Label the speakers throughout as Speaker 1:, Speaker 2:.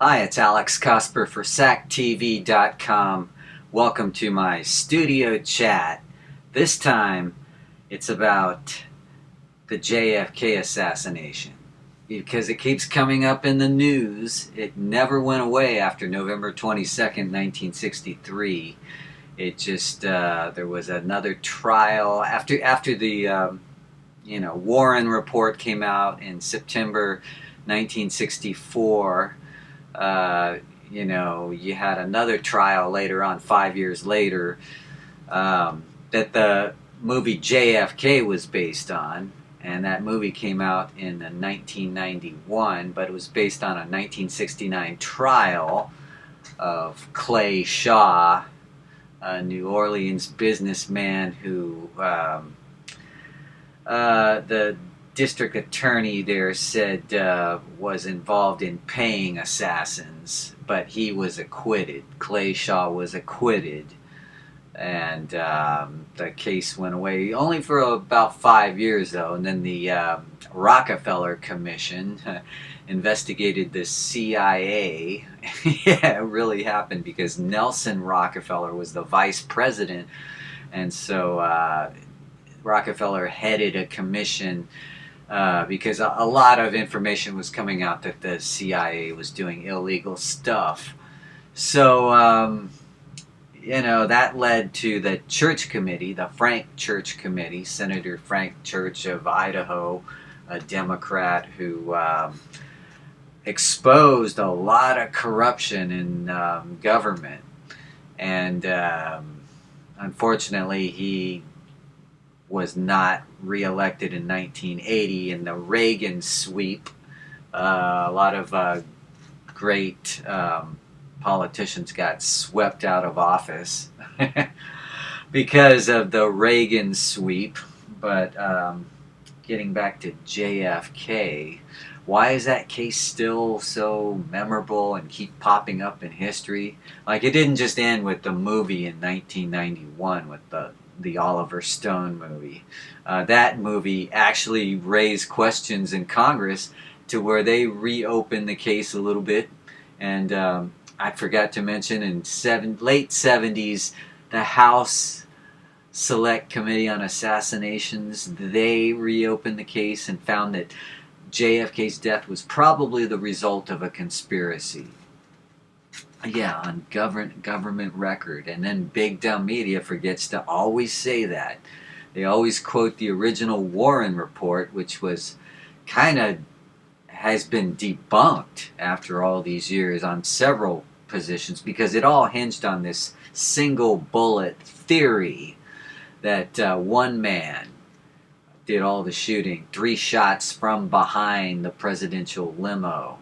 Speaker 1: Hi, it's Alex Cosper for SacTV.com. Welcome to my studio chat. This time it's about the JFK assassination because it keeps coming up in the news. It never went away after November 22nd, 1963. It just, there was another trial after the, Warren report came out in September 1964. You had another trial later on, 5 years later, that the movie JFK was based on. And that movie came out in 1991, but it was based on a 1969 trial of Clay Shaw, a New Orleans businessman who the district attorney there said was involved in paying assassins, but he was acquitted. Clay Shaw was acquitted, and the case went away only for about 5 years, though. And then the Rockefeller Commission investigated the CIA. Yeah, it really happened because Nelson Rockefeller was the vice president, and so Rockefeller headed a commission because a lot of information was coming out that the CIA was doing illegal stuff. So, that led to the Church Committee, the Frank Church Committee, Senator Frank Church of Idaho, a Democrat who exposed a lot of corruption in government. And unfortunately, he was not reelected in 1980 in the Reagan sweep. A lot of great politicians got swept out of office because of the Reagan sweep. But getting back to JFK, why is that case still so memorable and keep popping up in history? Like, it didn't just end with the movie in 1991 with the Oliver Stone movie. That movie actually raised questions in Congress to where they reopened the case a little bit. And I forgot to mention, in late 70s, the House Select Committee on Assassinations, they reopened the case and found that JFK's death was probably the result of a conspiracy. Yeah, on government record. And then big dumb media forgets to always say that. They always quote the original Warren report, which was kind of has been debunked after all these years on several positions, because it all hinged on this single bullet theory that one man did all the shooting, 3 shots from behind the presidential limo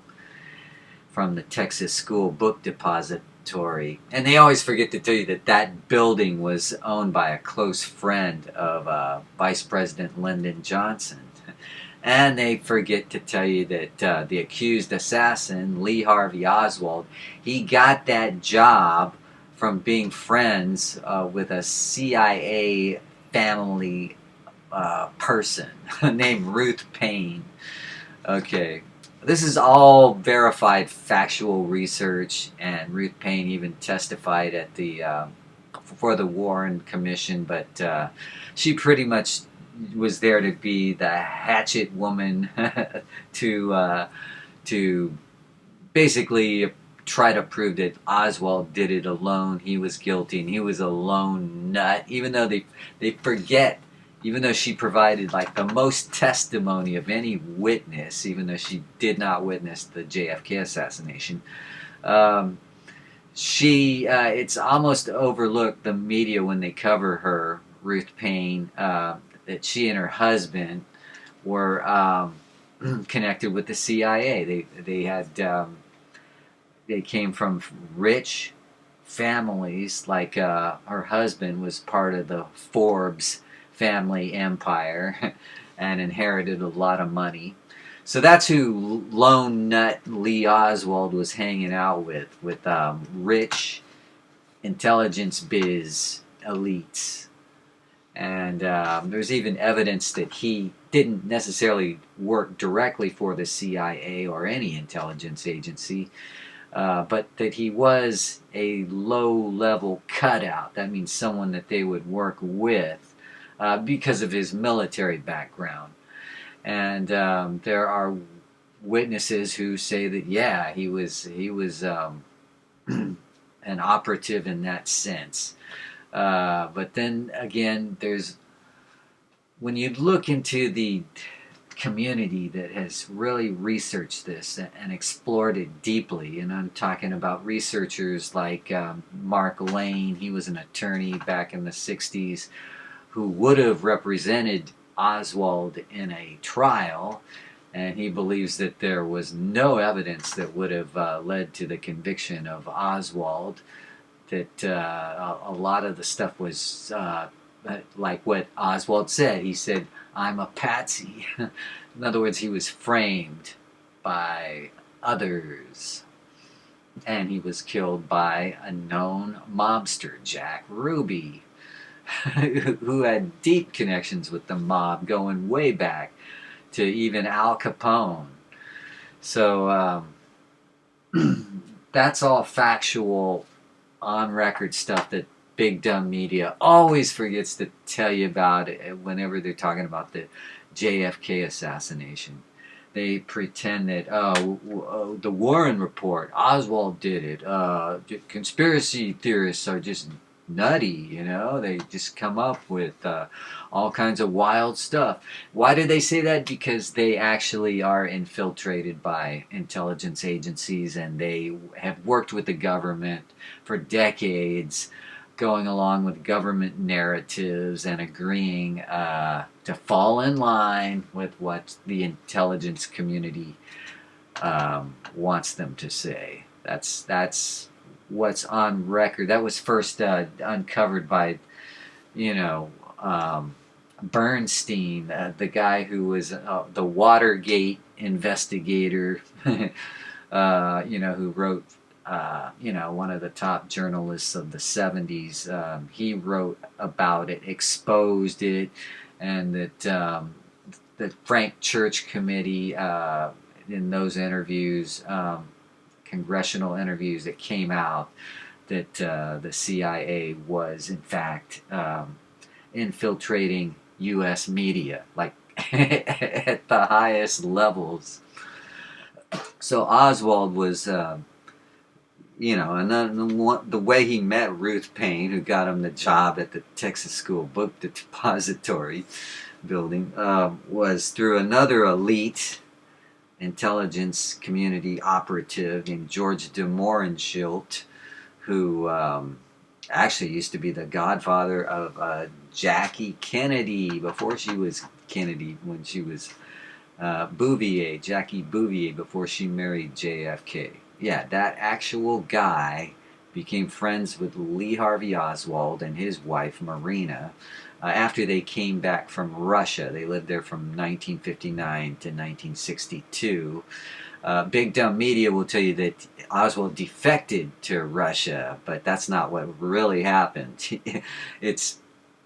Speaker 1: from the Texas School Book Depository. And they always forget to tell you that that building was owned by a close friend of Vice President Lyndon Johnson. And they forget to tell you that the accused assassin, Lee Harvey Oswald, he got that job from being friends with a CIA family person named Ruth Paine. Okay. This is all verified factual research, and Ruth Paine even testified at for the Warren Commission, but she pretty much was there to be the hatchet woman to basically try to prove that Oswald did it alone. He was guilty, and he was a lone nut, even though they forget. Even though she provided like the most testimony of any witness, even though she did not witness the JFK assassination, it's almost overlooked, the media, when they cover her, Ruth Paine, that she and her husband were connected with the CIA. They came from rich families. Like her husband was part of the Forbes family empire and inherited a lot of money. So that's who lone nut Lee Oswald was hanging out with rich intelligence biz elites. And there's even evidence that he didn't necessarily work directly for the CIA or any intelligence agency. but that he was a low-level cutout. That means someone that they would work with because of his military background. And there are witnesses who say that yeah, he was an operative in that sense. But then again, when you look into the community that has really researched this and explored it deeply, and I'm talking about researchers like Mark Lane. He was an attorney back in the 60s who would have represented Oswald in a trial, and he believes that there was no evidence that would have led to the conviction of Oswald, that a lot of the stuff was like what Oswald said. He said, "I'm a patsy." In other words, he was framed by others. And he was killed by a known mobster, Jack Ruby, who had deep connections with the mob going way back to even Al Capone. So that's all factual, on record stuff that big dumb media always forgets to tell you about whenever they're talking about the JFK assassination. They pretend that the Warren Report, Oswald did it. Conspiracy theorists are just nutty, you know. They just come up with all kinds of wild stuff. Why do they say that? Because they actually are infiltrated by intelligence agencies, and they have worked with the government for decades, going along with government narratives and agreeing to fall in line with what the intelligence community wants them to say. That's what's on record. That was first uncovered by, Bernstein, the guy who was the Watergate investigator, who wrote, one of the top journalists of the 70s. He wrote about it, exposed it, and that the Frank Church Committee, in those interviews, congressional interviews, it came out that the CIA was in fact infiltrating U.S. media, like at the highest levels. So Oswald was, and then the way he met Ruth Paine, who got him the job at the Texas School Book Depository building, was through another elite intelligence community operative named George de Mohrenschildt, who actually used to be the godfather of Jackie Kennedy before she was Kennedy, when she was Jackie Bouvier, before she married JFK. Yeah, that actual guy became friends with Lee Harvey Oswald and his wife Marina after they came back from Russia. They lived there from 1959 to 1962. Big dumb media will tell you that Oswald defected to Russia, but that's not what really happened. It's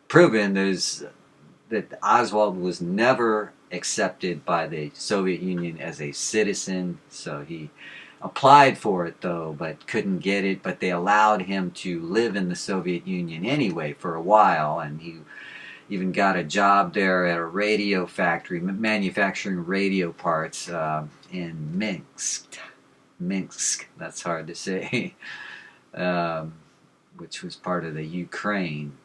Speaker 1: proven that Oswald was never accepted by the Soviet Union as a citizen, so he applied for it though, but couldn't get it. But they allowed him to live in the Soviet Union anyway for a while, and he even got a job there at a radio factory manufacturing radio parts in Minsk, that's hard to say, which was part of the Ukraine.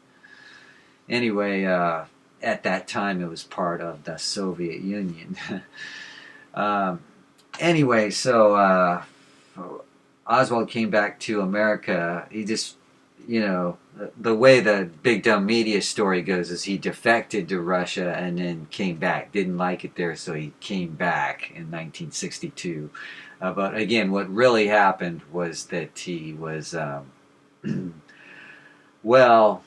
Speaker 1: Anyway, at that time it was part of the Soviet Union. Anyway, so Oswald came back to America. He just, the way the big dumb media story goes is he defected to Russia and then came back. Didn't like it there, so he came back in 1962. But again, what really happened was that he was, well,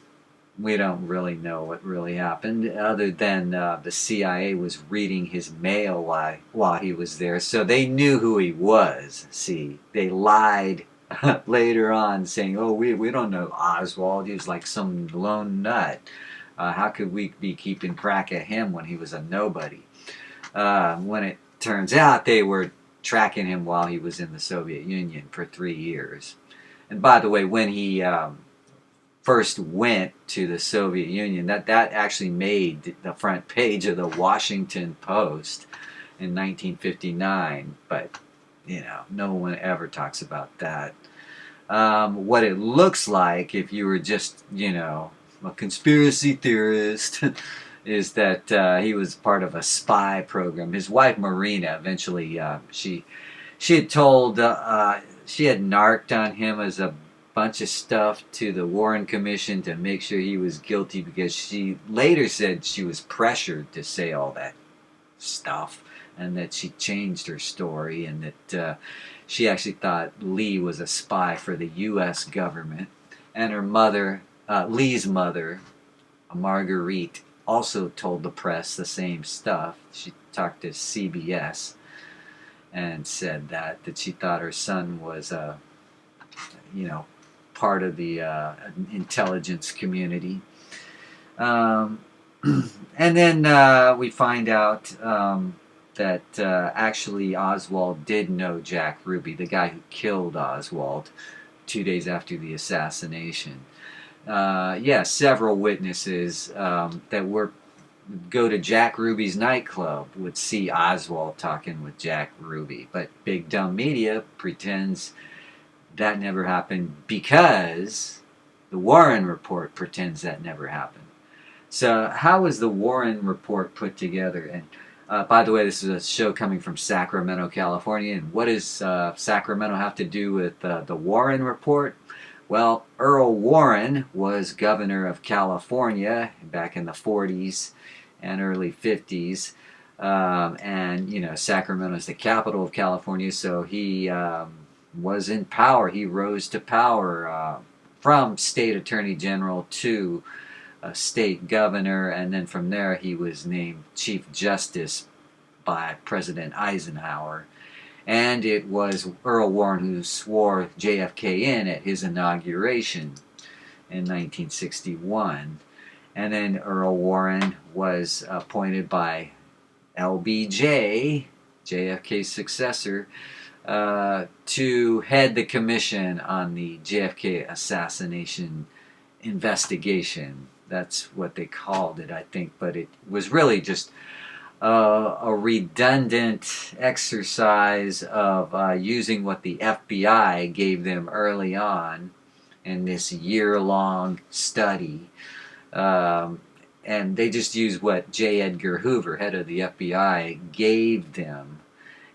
Speaker 1: we don't really know what really happened, other than the CIA was reading his mail while he was there, so they knew who he was. See, they lied later on, saying, "Oh, we don't know Oswald. He was like some lone nut. How could we be keeping track of him when he was a nobody?" When it turns out they were tracking him while he was in the Soviet Union for 3 years. And by the way, when he first went to the Soviet Union, that actually made the front page of the Washington Post in 1959, but no one ever talks about that. What it looks like, if you were just a conspiracy theorist, is that he was part of a spy program. His wife Marina eventually she had told she had narked on him as a bunch of stuff to the Warren Commission to make sure he was guilty, because she later said she was pressured to say all that stuff, and that she changed her story, and that she actually thought Lee was a spy for the U.S. government. And her mother, Lee's mother, Marguerite, also told the press the same stuff. She talked to CBS and said that she thought her son was part of the intelligence community. And then we find out that actually Oswald did know Jack Ruby, the guy who killed Oswald 2 days after the assassination. Several witnesses that go to Jack Ruby's nightclub would see Oswald talking with Jack Ruby, but big dumb media pretends that never happened, because the Warren Report pretends that never happened. So how was the Warren Report put together? And by the way, this is a show coming from Sacramento, California. And what does Sacramento have to do with the Warren Report? Well, Earl Warren was governor of California back in the 40s and early 50s. And Sacramento is the capital of California, so he was in power. He rose to power from state attorney general to state governor, and then from there he was named Chief Justice by President Eisenhower. And it was Earl Warren who swore JFK in at his inauguration in 1961. And then Earl Warren was appointed by LBJ, JFK's successor, to head the commission on the JFK assassination investigation. That's what they called it, I think, but it was really just a redundant exercise of using what the FBI gave them early on in this year-long study. And they just used what J. Edgar Hoover, head of the FBI, gave them,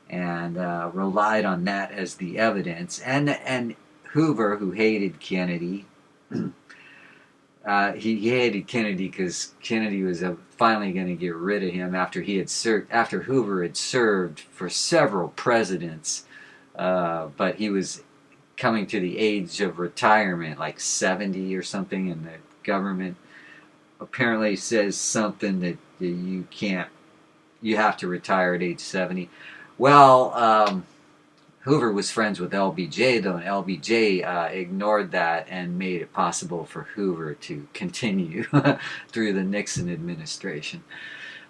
Speaker 1: and relied on that as the evidence. And Hoover, who hated Kennedy, he hated Kennedy because Kennedy was finally going to get rid of him after after Hoover had served for several presidents, but he was coming to the age of retirement, like 70 or something, and the government apparently says something that you have to retire at age 70. Well, Hoover was friends with LBJ, though, and LBJ ignored that and made it possible for Hoover to continue through the Nixon administration.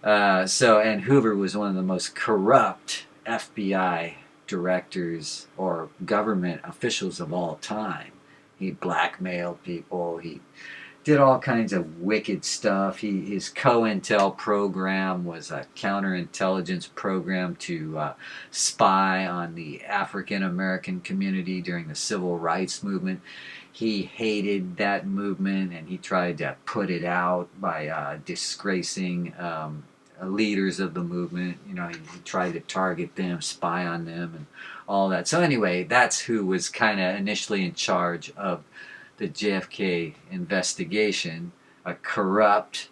Speaker 1: And Hoover was one of the most corrupt FBI directors or government officials of all time. He blackmailed people. He did all kinds of wicked stuff. His COINTEL program was a counterintelligence program to spy on the African American community during the Civil Rights Movement. He hated that movement, and he tried to put it out by disgracing leaders of the movement. He tried to target them, spy on them, and all that. So anyway, that's who was kind of initially in charge of the JFK investigation, a corrupt,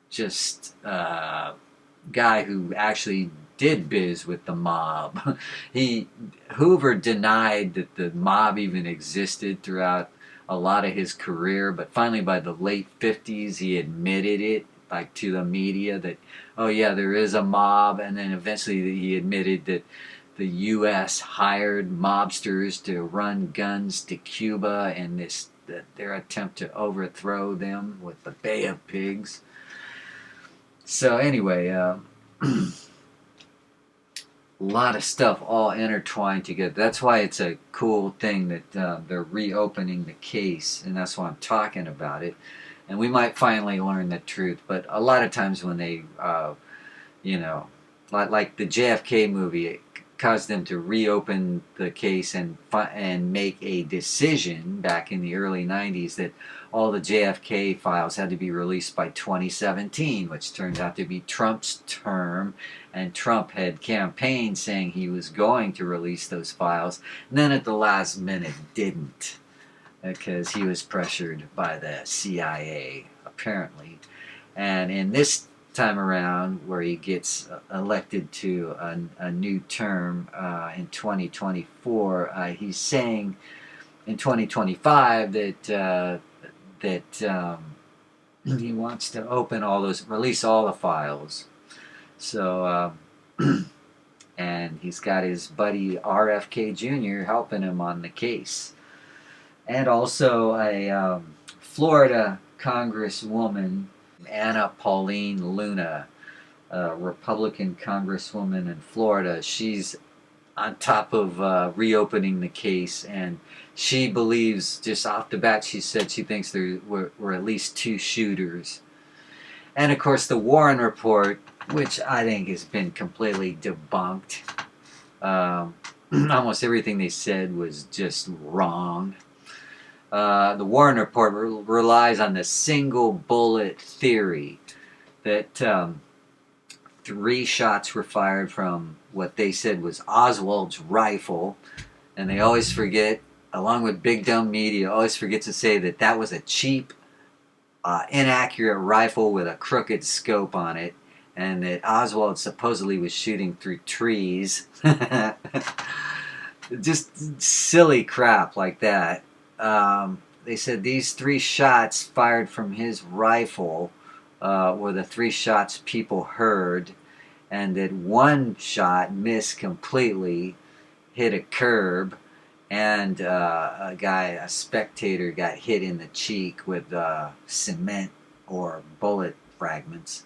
Speaker 1: just guy who actually did biz with the mob. Hoover denied that the mob even existed throughout a lot of his career, but finally by the late 50s he admitted it, like to the media, that, oh yeah, there is a mob, and then eventually he admitted that the U.S. hired mobsters to run guns to Cuba in their attempt to overthrow them with the Bay of Pigs. So anyway, a lot of stuff all intertwined together. That's why it's a cool thing that they're reopening the case, and that's why I'm talking about it. And we might finally learn the truth. But a lot of times when they, you know, like the JFK movie, it caused them to reopen the case and make a decision back in the early 90s that all the JFK files had to be released by 2017, which turned out to be Trump's term, and Trump had campaigned saying he was going to release those files, and then at the last minute didn't, because he was pressured by the CIA, apparently. And in this time around, where he gets elected to a new term in 2024, he's saying in 2025 that he wants to open all those, release all the files. So, and he's got his buddy RFK Jr. helping him on the case. And also a Florida Congresswoman, Anna Pauline Luna, a Republican Congresswoman in Florida. She's on top of reopening the case, and she believes, just off the bat, she said she thinks there were at least 2 shooters. And of course the Warren report, which I think has been completely debunked. Almost everything they said was just wrong. The Warren report relies on the single bullet theory that 3 shots were fired from what they said was Oswald's rifle, and they always forget, along with big dumb media, always forget to say that that was a cheap, inaccurate rifle with a crooked scope on it, and that Oswald supposedly was shooting through trees. Just silly crap like that. They said these 3 shots fired from his rifle were the 3 shots people heard, and that 1 shot missed completely, hit a curb, and a spectator, got hit in the cheek with cement or bullet fragments.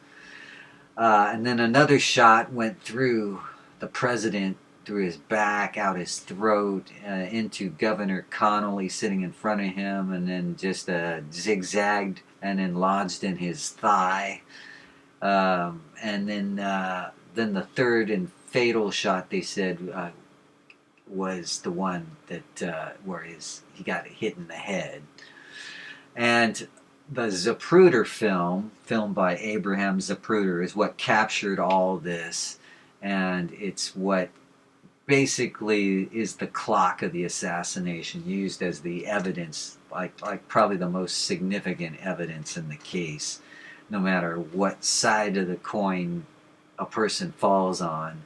Speaker 1: And then another shot went through the president, through his back, out his throat, into Governor Connolly sitting in front of him, and then just zigzagged and then lodged in his thigh. And then the third and fatal shot, they said, was the one that where he got hit in the head. And the Zapruder film, filmed by Abraham Zapruder, is what captured all this, and it's what basically is the clock of the assassination, used as the evidence, like probably the most significant evidence in the case, no matter what side of the coin a person falls on,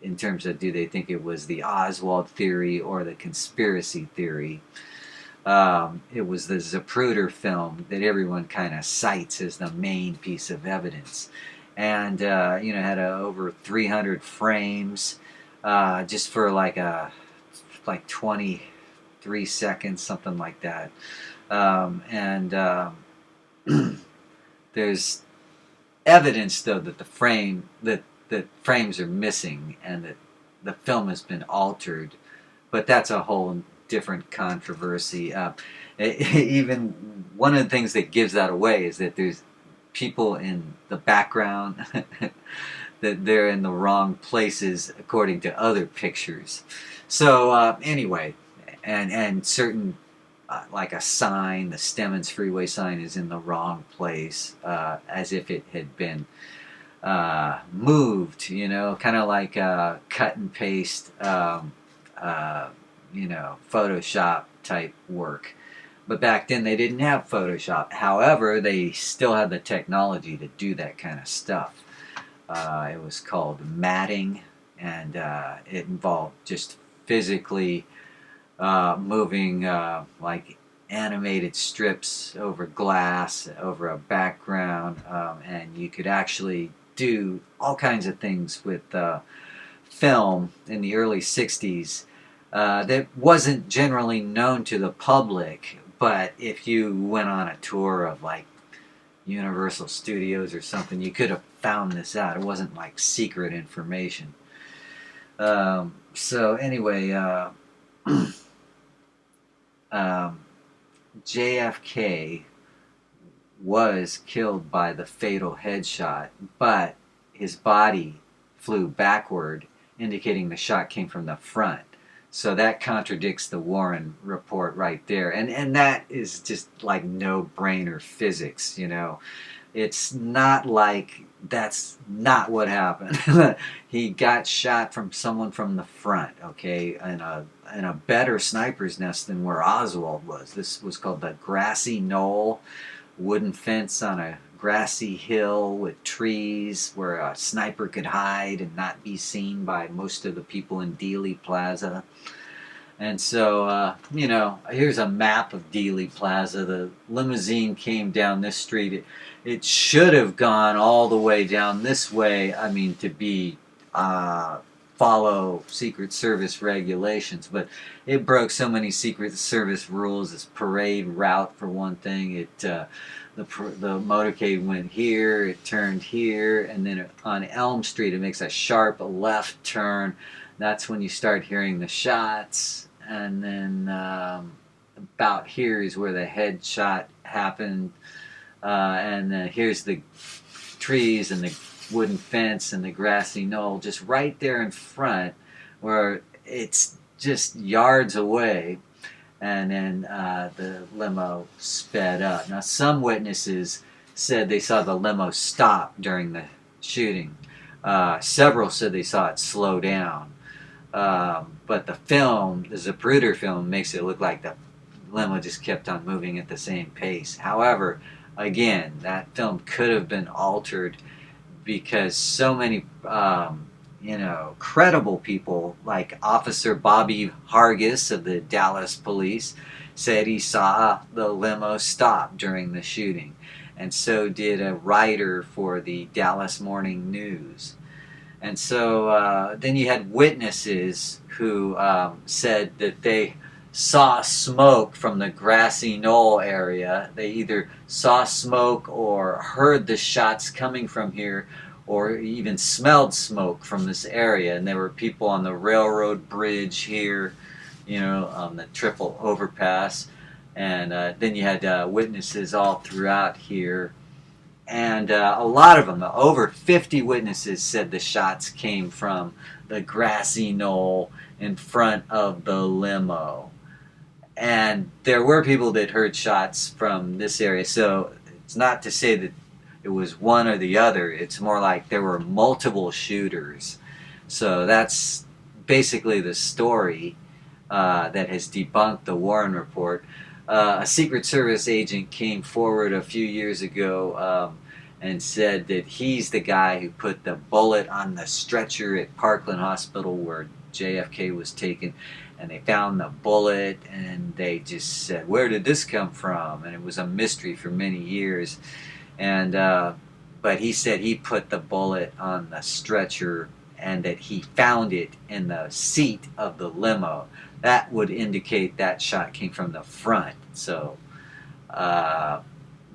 Speaker 1: in terms of do they think it was the Oswald theory or the conspiracy theory. It was the Zapruder film that everyone kind of cites as the main piece of evidence, and had over 300 frames, just for like 23 seconds, something like that. There's evidence, though, that that frames are missing and that the film has been altered, but that's a whole different controversy. Even one of the things that gives that away is that there's people in the background that they're in the wrong places according to other pictures. So anyway, and certain like a sign, the Stemmons Freeway sign, is in the wrong place, as if it had been moved, kind of like cut and paste, Photoshop type work. But back then they didn't have Photoshop. However, they still had the technology to do that kind of stuff. It was called matting, and it involved just physically moving like animated strips over glass, over a background, and you could actually do all kinds of things with film in the early 60s that wasn't generally known to the public. But if you went on a tour of like Universal Studios or something, you could have found this out. It wasn't like secret information. So anyway, um, JFK was killed by the fatal headshot, but his body flew backward, indicating the shot came from the front. So that contradicts the Warren report right there. And that is just like no brainer physics, you know. It's not like that's not what happened. He got shot from someone from the front, okay, in a better sniper's nest than where Oswald was. This was called the Grassy Knoll, wooden fence on a grassy hill with trees where a sniper could hide and not be seen by most of the people in Dealey Plaza. And so, you know, here's a map of Dealey Plaza. The limousine came down this street. It should have gone all the way down this way, I mean, to be follow Secret Service regulations, but it broke so many Secret Service rules. This parade route, for one thing, the motorcade went here, it turned here, and then on Elm Street it makes a sharp left turn. That's when you start hearing the shots, and then about here is where the headshot happened, and here's the trees and the wooden fence and the grassy knoll just right there in front, where it's just yards away, and then the limo sped up. Now, some witnesses said they saw the limo stop during the shooting. Several said they saw it slow down. But the film, the Zapruder film, makes it look like the limo just kept on moving at the same pace. However, again, that film could have been altered because so many, you know, credible people like Officer Bobby Hargis of the Dallas police said he saw the limo stop during the shooting. And so did a writer for the Dallas Morning News. And so then you had witnesses who said that they saw smoke from the grassy knoll area. They either saw smoke or heard the shots coming from here, or even smelled smoke from this area. And there were people on the railroad bridge here, you know, on the triple overpass. And then you had witnesses all throughout here. And a lot of them, over 50 witnesses, said the shots came from the grassy knoll in front of the limo. And there were people that heard shots from this area. So it's not to say that it was one or the other. It's more like there were multiple shooters. So that's basically the story that has debunked the Warren report. A Secret Service agent came forward a few years ago and said that he's the guy who put the bullet on the stretcher at Parkland Hospital where JFK was taken. And they found the bullet, and they just said, "Where did this come from?" And it was a mystery for many years. And but he said he put the bullet on the stretcher, and that he found it in the seat of the limo. That would indicate that shot came from the front. So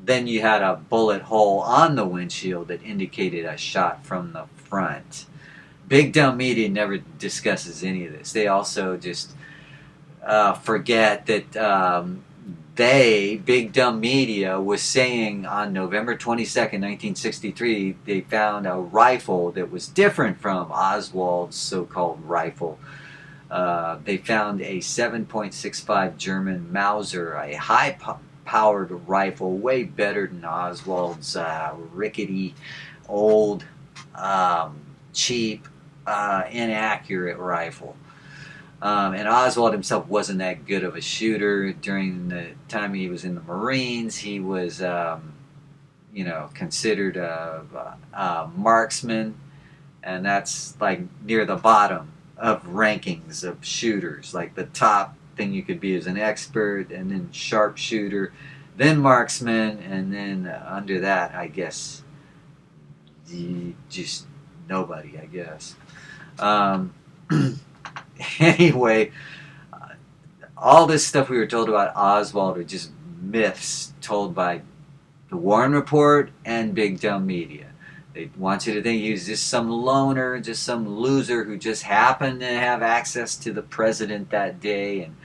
Speaker 1: then you had a bullet hole on the windshield that indicated a shot from the front. Big Dumb Media never discusses any of this. They also just forget that Big Dumb Media, was saying on November 22nd, 1963, they found a rifle that was different from Oswald's so-called rifle. They found a 7.65 German Mauser, a high-powered rifle, way better than Oswald's rickety, old, cheap, inaccurate rifle. And Oswald himself wasn't that good of a shooter. During the time he was in the Marines, he was, you know, considered a marksman, and that's like near the bottom of rankings of shooters. Like the top thing you could be is an expert, and then sharpshooter, then marksman, and then under that, I guess, just nobody, I guess. Anyway, all this stuff we were told about Oswald are just myths told by the Warren Report and Big Dumb Media. They want you to think he was just some loner, just some loser who just happened to have access to the president that day and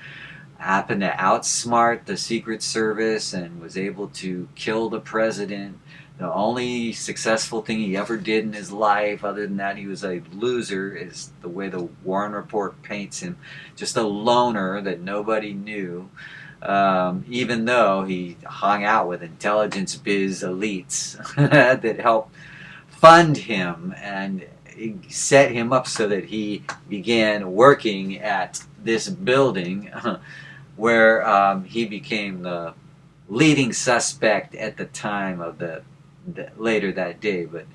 Speaker 1: happened to outsmart the Secret Service and was able to kill the president. The only successful thing he ever did in his life, other than that he was a loser, is the way the Warren Report paints him. Just a loner that nobody knew, even though he hung out with intelligence biz elites that helped fund him and set him up so that he began working at this building where he became the leading suspect at the time of the later that day. But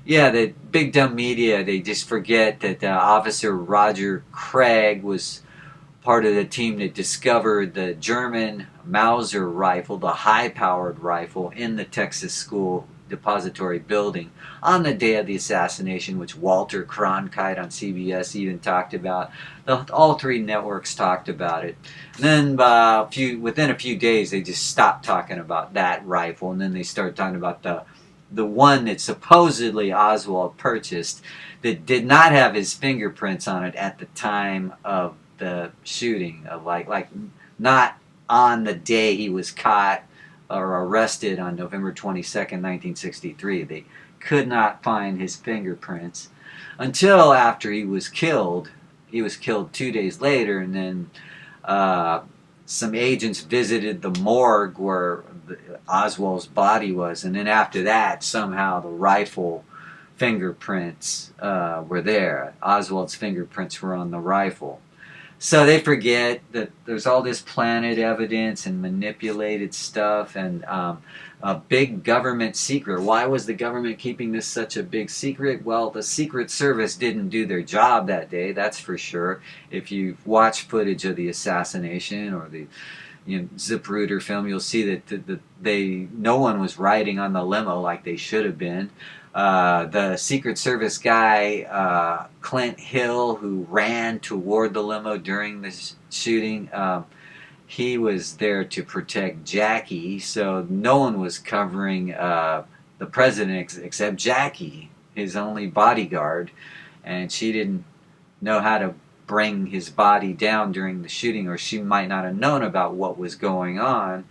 Speaker 1: yeah, the big dumb media, they just forget that Officer Roger Craig was part of the team that discovered the German Mauser rifle, the high-powered rifle, in the Texas School Depository building on the day of the assassination, which Walter Cronkite on CBS even talked about. All three networks talked about it. And then within a few days, they just stopped talking about that rifle, and then they started talking about the one that supposedly Oswald purchased that did not have his fingerprints on it at the time of the shooting, of like not on the day he was caught or arrested on November 22nd, 1963. They could not find his fingerprints until after he was killed. He was killed 2 days later, and then some agents visited the morgue where Oswald's body was, and then after that, somehow the rifle fingerprints were there. Oswald's fingerprints were on the rifle. So they forget that there's all this planted evidence and manipulated stuff and a big government secret. Why was the government keeping this such a big secret? Well, the Secret Service didn't do their job that day, that's for sure. If you watch footage of the assassination or the Zapruder film, you'll see that no one was riding on the limo like they should have been. The Secret Service guy, Clint Hill, who ran toward the limo during the shooting, he was there to protect Jackie, so no one was covering the president except Jackie, his only bodyguard, and she didn't know how to bring his body down during the shooting, or she might not have known about what was going on,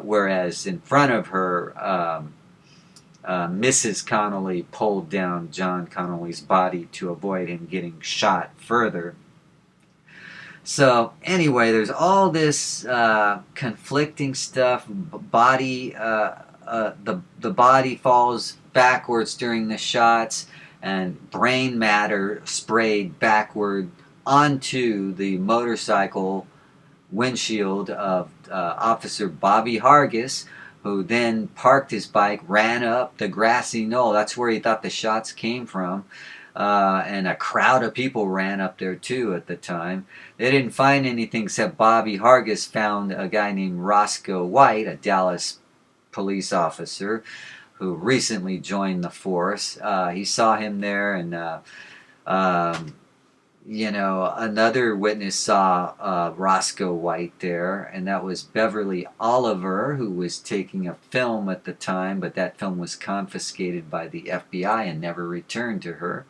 Speaker 1: whereas in front of her, Mrs. Connolly pulled down John Connolly's body to avoid him getting shot further. So anyway, there's all this conflicting stuff. The body falls backwards during the shots, and brain matter sprayed backward onto the motorcycle windshield of Officer Bobby Hargis, who then parked his bike, ran up the grassy knoll. That's where he thought the shots came from. And a crowd of people ran up there too at the time. They didn't find anything except Bobby Hargis found a guy named Roscoe White, a Dallas police officer who recently joined the force. He saw him there, and another witness saw Roscoe White there, and that was Beverly Oliver, who was taking a film at the time, but that film was confiscated by the FBI and never returned to her.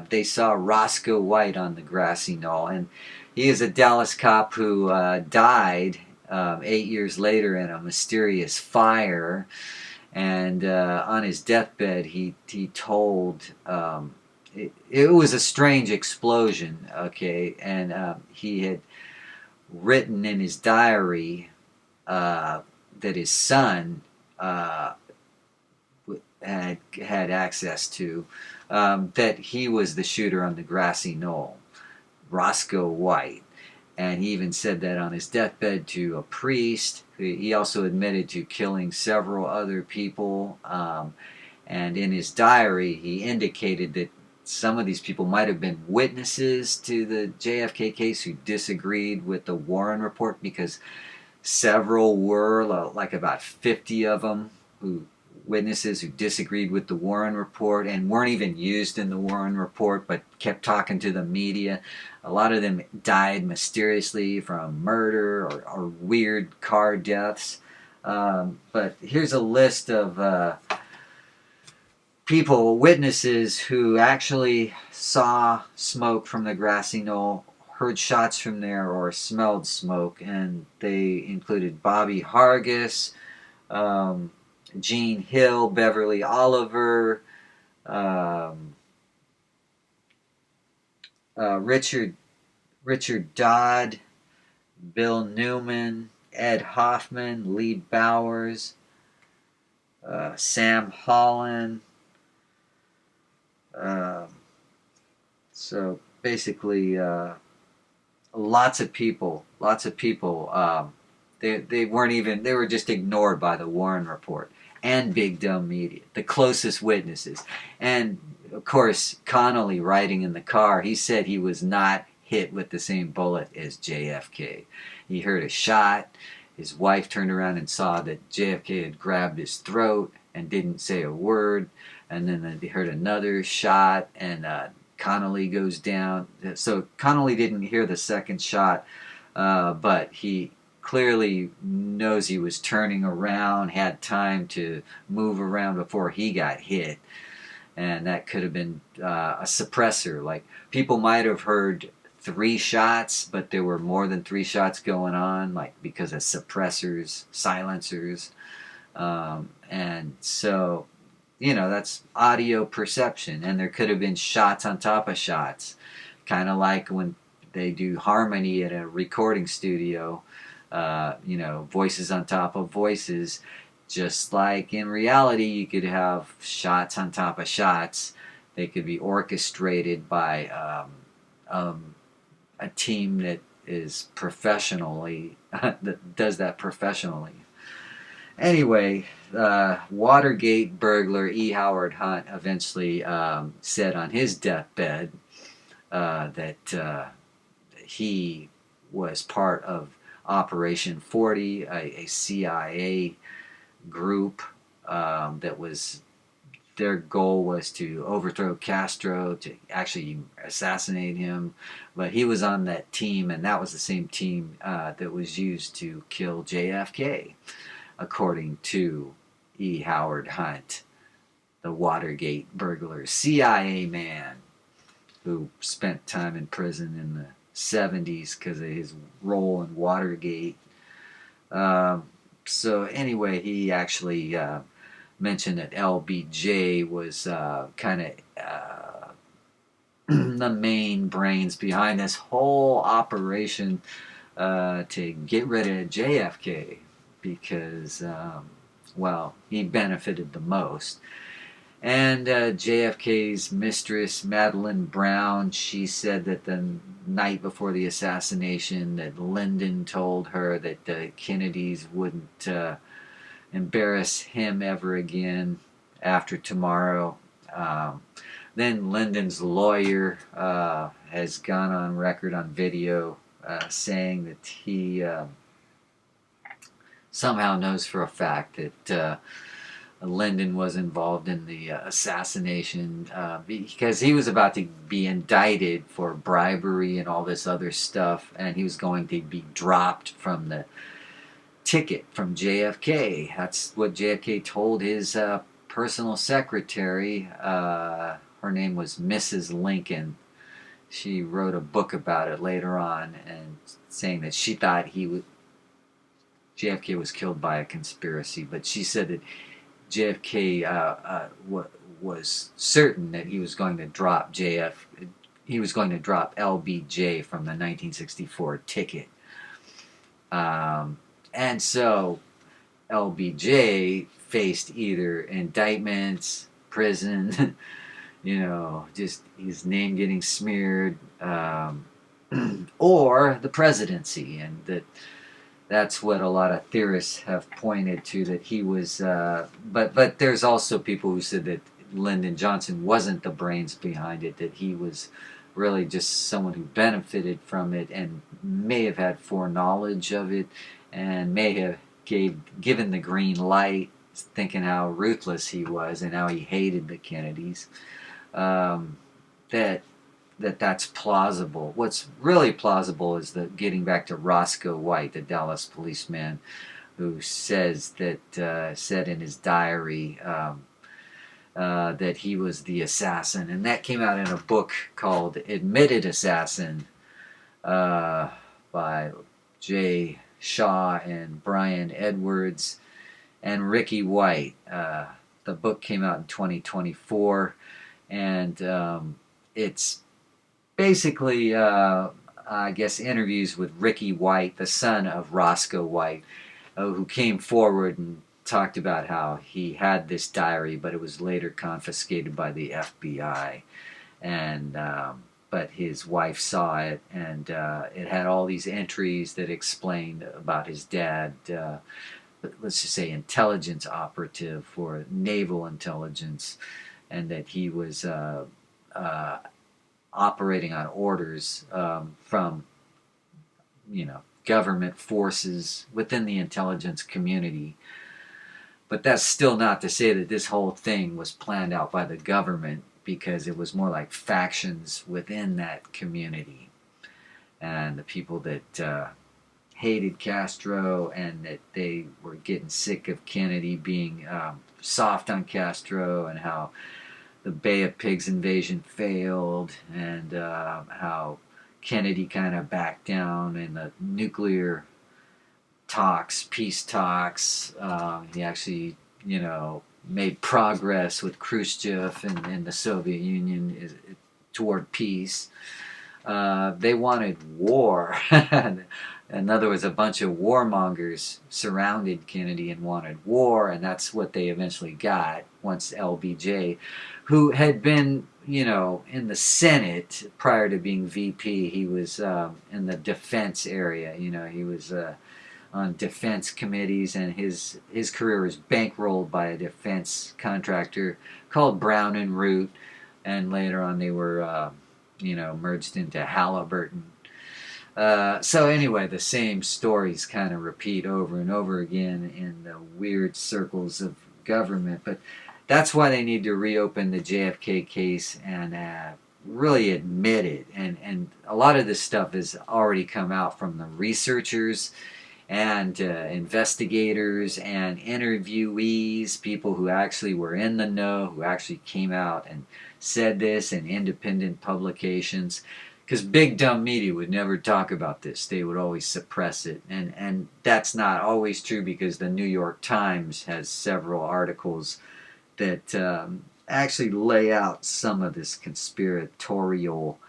Speaker 1: They saw Roscoe White on the grassy knoll, and he is a Dallas cop who died 8 years later in a mysterious fire. And on his deathbed, he told it was a strange explosion, okay, and he had written in his diary that his son had access to, that he was the shooter on the grassy knoll, Roscoe White. And he even said that on his deathbed to a priest. He also admitted to killing several other people. And in his diary, he indicated that some of these people might have been witnesses to the JFK case who disagreed with the Warren Report, because several were, like about 50 of them, witnesses who disagreed with the Warren Report and weren't even used in the Warren Report, but kept talking to the media. A lot of them died mysteriously from murder or weird car deaths. But here's a list of people, witnesses, who actually saw smoke from the grassy knoll, heard shots from there, or smelled smoke. And they included Bobby Hargis, Gene Hill, Beverly Oliver, um, Richard Dodd, Bill Newman, Ed Hoffman, Lee Bowers, Sam Holland. So basically, lots of people. They weren't even. They were just ignored by the Warren Report and Big Dumb Media, the closest witnesses. And of course, Connolly, riding in the car, he said he was not hit with the same bullet as JFK. He heard a shot. His wife turned around and saw that JFK had grabbed his throat and didn't say a word. And then they heard another shot, and Connolly goes down. So Connolly didn't hear the second shot, but he clearly knows he was turning around, had time to move around before he got hit. And that could have been a suppressor. Like, people might have heard 3 shots, but there were more than 3 shots going on, like because of suppressors, silencers. And so, that's audio perception. And there could have been shots on top of shots, kind of like when they do harmony at a recording studio, voices on top of voices. Just like in reality, you could have shots on top of shots. They could be orchestrated by a team that is professionally, that does that professionally. Anyway, Watergate burglar E. Howard Hunt eventually said on his deathbed that he was part of Operation 40, a CIA group that was, their goal was to overthrow Castro, to actually assassinate him. But he was on that team, and that was the same team that was used to kill JFK, according to E. Howard Hunt, the Watergate burglar, CIA man who spent time in prison in the 70s because of his role in Watergate. So anyway, he actually mentioned that LBJ was kind of the main brains behind this whole operation to get rid of JFK because, he benefited the most. And JFK's mistress, Madeline Brown, she said that the night before the assassination that Lyndon told her that the Kennedys wouldn't embarrass him ever again after tomorrow. Then Lyndon's lawyer has gone on record on video saying that he somehow knows for a fact that Lyndon was involved in the assassination because he was about to be indicted for bribery and all this other stuff, and he was going to be dropped from the ticket from JFK. That's what JFK told his personal secretary. Her name was Mrs. Lincoln. She wrote a book about it later on, and saying that she thought JFK was killed by a conspiracy, but she said that JFK was certain that he was going to drop he was going to drop LBJ from the 1964 ticket. And so LBJ faced either indictments, prison, just his name getting smeared, or the presidency. And that's what a lot of theorists have pointed to, that he was, but there's also people who said that Lyndon Johnson wasn't the brains behind it, that he was really just someone who benefited from it and may have had foreknowledge of it and may have given the green light, thinking how ruthless he was and how he hated the Kennedys. That's plausible. What's really plausible is getting back to Roscoe White, the Dallas policeman, who says that said in his diary that he was the assassin, and that came out in a book called Admitted Assassin by J. Shaw and Brian Edwards and Ricky White. The book came out in 2024, and it's basically, I guess, interviews with Ricky White, the son of Roscoe White, who came forward and talked about how he had this diary, but it was later confiscated by the FBI, and but his wife saw it, and it had all these entries that explained about his dad. Let's just say intelligence operative for naval intelligence, and that he was operating on orders from, government forces within the intelligence community. But that's still not to say that this whole thing was planned out by the government, because it was more like factions within that community, and the people that hated Castro, and that they were getting sick of Kennedy being soft on Castro, and how the Bay of Pigs invasion failed, and how Kennedy kind of backed down in the nuclear talks, peace talks. He actually, made progress with Khrushchev and the Soviet Union toward peace. They wanted war. In other words, a bunch of warmongers surrounded Kennedy and wanted war, and that's what they eventually got once LBJ, who had been, in the Senate prior to being VP. He was in the defense area. He was on defense committees, and his career was bankrolled by a defense contractor called Brown and Root, and later on they were, merged into Halliburton. So anyway, the same stories kind of repeat over and over again in the weird circles of government. But that's why they need to reopen the JFK case and really admit it. And a lot of this stuff has already come out from the researchers and investigators and interviewees, people who actually were in the know, who actually came out and said this in independent publications. Because big dumb media would never talk about this. They would always suppress it. And that's not always true, because the New York Times has several articles that actually lay out some of this conspiratorial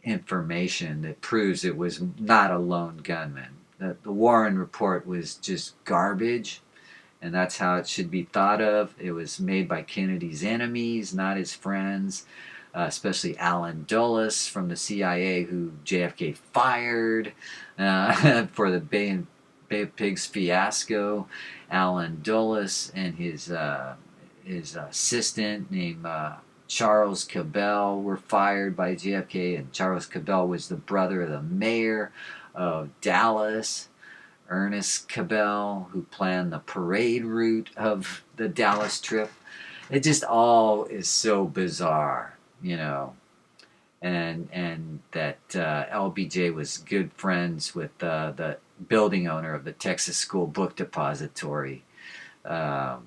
Speaker 1: information that proves it was not a lone gunman. The Warren Report was just garbage, and that's how it should be thought of. It was made by Kennedy's enemies, not his friends. Especially Alan Dulles from the CIA, who JFK fired for the Bay of Pigs fiasco. Alan Dulles and his assistant named Charles Cabell were fired by JFK, and Charles Cabell was the brother of the mayor of Dallas, Ernest Cabell, who planned the parade route of the Dallas trip. It just all is so bizarre. And that LBJ was good friends with the building owner of the Texas School Book Depository, a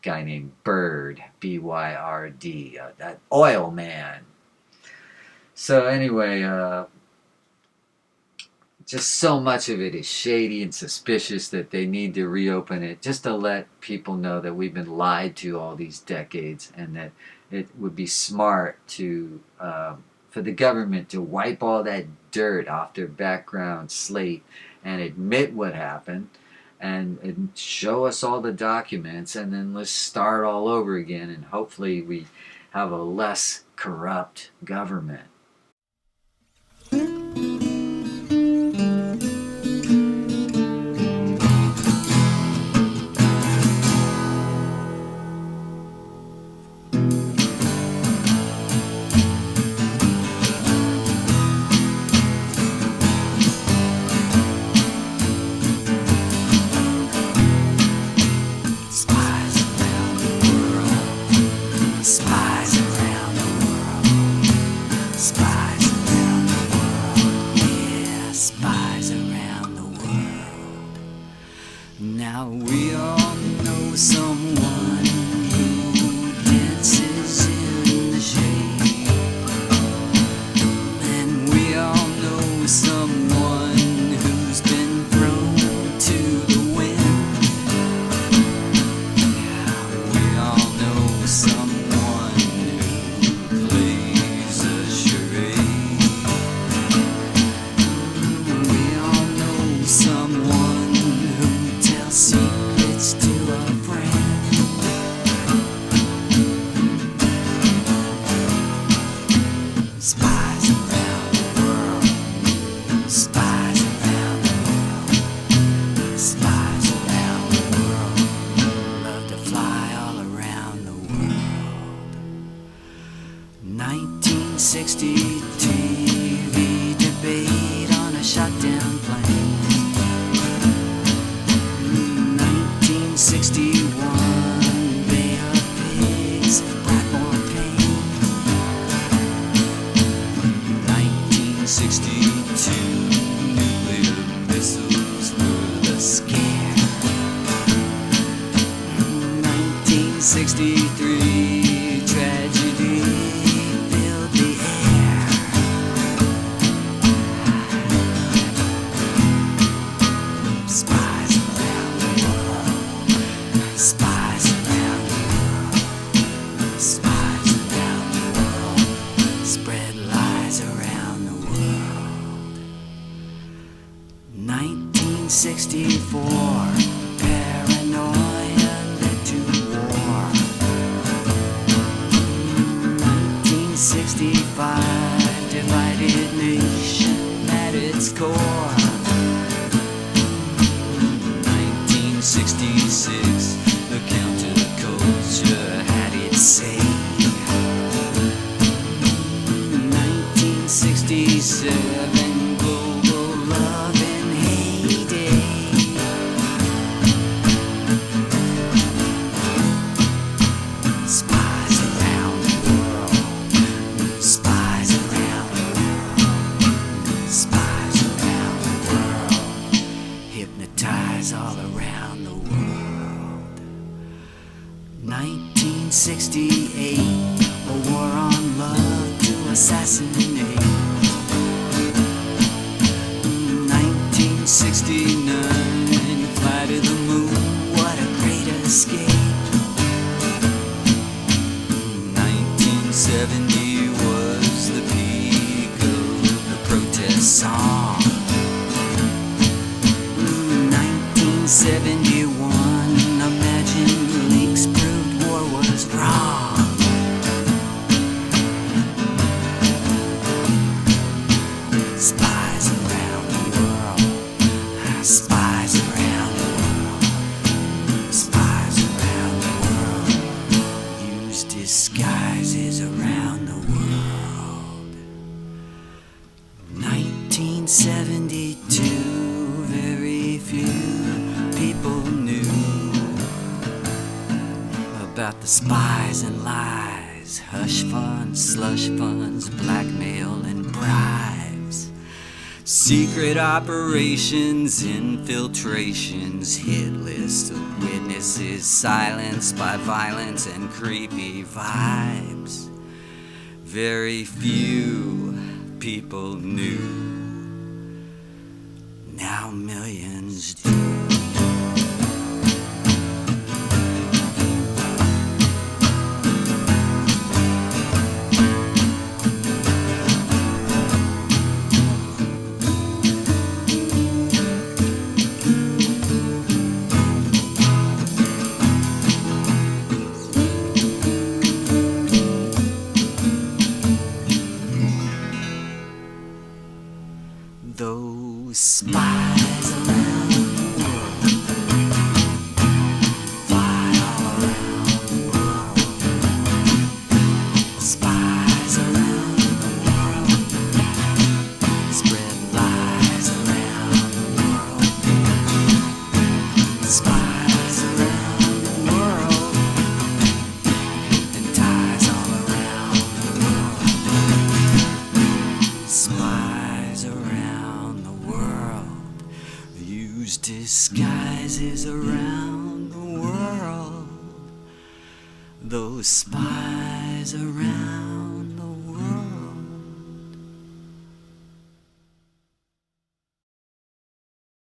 Speaker 1: guy named Byrd, B-Y-R-D, that oil man. So anyway, just so much of it is shady and suspicious that they need to reopen it, just to let people know that we've been lied to all these decades, and that it would be smart to for the government to wipe all that dirt off their background slate and admit what happened, and show us all the documents, and then let's start all over again, and hopefully we have a less corrupt government.
Speaker 2: Spies around the world. Spies around the world. Spies around the world. Spies around the world. Love to fly all around the world. 1960 TV debate on a shot-down plane. 1961 Bay of Pigs brought more pain. 1962 nuclear missiles were the scare. 1963 tragedy filled the air. Spies around the world. Spies around the world. Spies around the world. Spread lies around the world. 1964 paranoia led to war. 1965 divided nation at its core. 1966 the counterculture had its say. 1967 global love in heyday. Spies around the world. Spies around the world. Spies around the world. Hypnotize all around the world. 1968 a war on love to assassinate. 1969 fly to the moon, what a great escape. 1970 was the peak of the protest song. 1971 imagine leaks proved war was wrong. Spies around the world. Spies around the world. Spies around the world. Use disguises around the world. 1972 very few people knew about the spies and lies, hush funds, slush funds, blackmail and bribes, secret operations, infiltrations, hit lists of witnesses, silenced by violence and creepy vibes. Very few people knew. Now millions do. Those spies around the world fly all around the world. Spies around the world spread lies around the world. Spies around the world and ties all around the world. Spies around the world use disguises around the world. Those spies around